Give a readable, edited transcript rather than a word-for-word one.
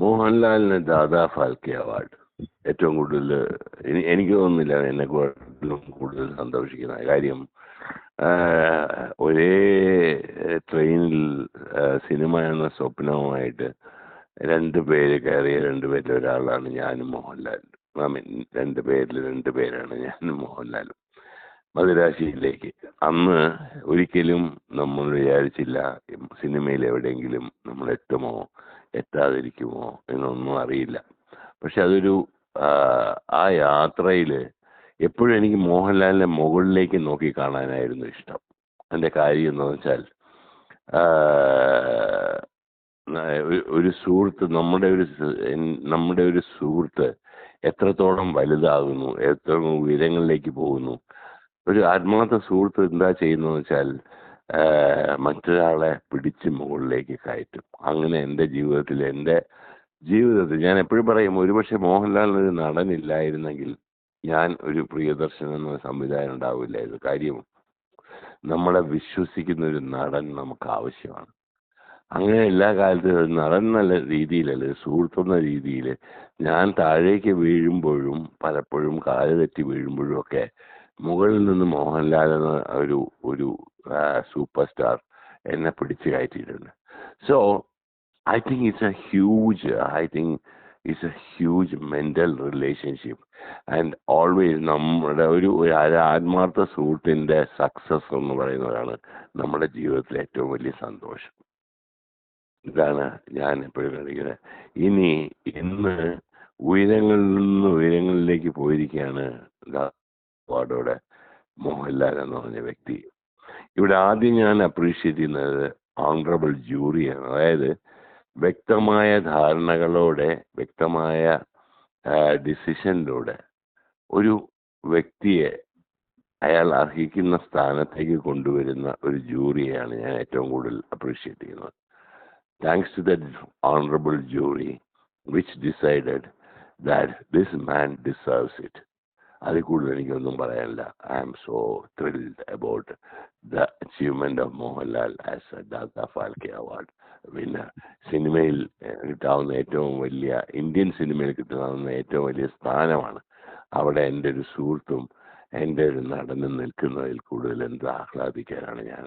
മോഹൻലാലിന് ദാദാ ഫാൽക്കെ അവാർഡ് ഏറ്റവും കൂടുതൽ എനിക്ക് തോന്നുന്നില്ല എന്നെക്കാട്ടിലും കൂടുതൽ സന്തോഷിക്കുന്ന കാര്യം. ഒരേ ട്രെയിനിൽ സിനിമ എന്ന സ്വപ്നവുമായിട്ട് രണ്ടുപേരിൽ ഒരാളാണ് ഞാനും മോഹൻലാലും. ഐ മീൻ രണ്ടുപേരാണ് ഞാനും മോഹൻലാലും. മദിരാശിയിലേക്ക് അന്ന് ഒരിക്കലും നമ്മൾ വിചാരിച്ചില്ല സിനിമയിൽ എവിടെയെങ്കിലും നമ്മൾ എത്തുമോ എത്താതിരിക്കുമോ എന്നൊന്നും അറിയില്ല. പക്ഷെ അതൊരു ആ യാത്രയിൽ എപ്പോഴും എനിക്ക് മോഹൻലാലിന്റെ മുകളിലേക്ക് നോക്കി കാണാനായിരുന്നു ഇഷ്ടം. എൻ്റെ കാര്യം എന്ന് വെച്ചാൽ ഒരു സുഹൃത്ത്, നമ്മുടെ ഒരു സുഹൃത്ത് എത്രത്തോളം വലുതാകുന്നു, എത്ര ഉയരങ്ങളിലേക്ക് പോകുന്നു. ഒരു ആത്മാർത്ഥ സുഹൃത്ത് എന്താ ചെയ്യുന്നതെന്ന് വെച്ചാൽ മറ്റൊരാളെ പിടിച്ച് മുകളിലേക്ക് കയറ്റും. അങ്ങനെ എൻ്റെ ജീവിതത്തിൽ ഞാൻ എപ്പോഴും പറയും, ഒരുപക്ഷെ മോഹൻലാലിനൊരു നടനില്ലായിരുന്നെങ്കിൽ ഞാൻ ഒരു പ്രിയദർശൻ എന്ന സംവിധാനം ഉണ്ടാവില്ലായിരുന്നു. കാര്യം നമ്മളെ വിശ്വസിക്കുന്ന ഒരു നടൻ നമുക്ക് ആവശ്യമാണ്. അങ്ങനെ എല്ലാ കാലത്തും ഒരു നടൻ നല്ല രീതിയിലല്ല, സുഹൃത്തെന്ന രീതിയിൽ ഞാൻ താഴേക്ക് വീഴുമ്പോഴും പലപ്പോഴും കാല് തെറ്റി വീഴുമ്പോഴും ഒക്കെ മുകളിൽ നിന്ന് മോഹൻലാൽ എന്ന ഒരു സൂപ്പർ സ്റ്റാർ എന്നെ പിടിച്ചു കയറ്റിയിട്ടുണ്ട്. So I think it's a huge mental relationship. And always നമ്മുടെ ഒരു ആത്മാർത്ഥ സുഹൃത്തിൻ്റെ സക്സസ് എന്ന് പറയുന്നതാണ് നമ്മുടെ ജീവിതത്തിലെ ഏറ്റവും വലിയ സന്തോഷം. ഇതാണ് ഞാൻ എപ്പോഴും കാണിക്കുന്നത്. ഇന്ന് ഉയരങ്ങളിൽ നിന്ന് ഉയരങ്ങളിലേക്ക് പോയിരിക്കുകയാണ് അവാർഡോടെ മോഹൻലാൽ എന്ന് പറഞ്ഞ വ്യക്തി. ഇവിടെ ആദ്യം ഞാൻ അപ്രീഷിയേറ്റ് ചെയ്യുന്നത് ഓണറബിൾ ജൂറിയാണ്. അതായത് വ്യക്തമായ ധാരണകളോടെ, വ്യക്തമായ ഡിസിഷനിലൂടെ ഒരു വ്യക്തിയെ അയാൾ അർഹിക്കുന്ന സ്ഥാനത്തേക്ക് കൊണ്ടുവരുന്ന ഒരു ജൂറിയെയാണ് ഞാൻ ഏറ്റവും കൂടുതൽ അപ്രീഷിയേറ്റ് ചെയ്യുന്നത്. Thanks to that honorable jury which decided that this man deserves it. അതിൽ കൂടുതൽ എനിക്കൊന്നും പറയാനില്ല. I am so thrilled about the achievement of Mohanlal as a Dada Phalke Award winner. സിനിമയിൽ കിട്ടാവുന്ന ഏറ്റവും വലിയ, ഇന്ത്യൻ സിനിമയിൽ കിട്ടാവുന്ന ഏറ്റവും വലിയ സ്ഥാനമാണ്. അവിടെ എൻ്റെ ഒരു സുഹൃത്തും എൻ്റെ ഒരു നടനും നിൽക്കുന്നതിൽ കൂടുതൽ എന്ത് ആഹ്ലാദിക്കാനാണ് ഞാൻ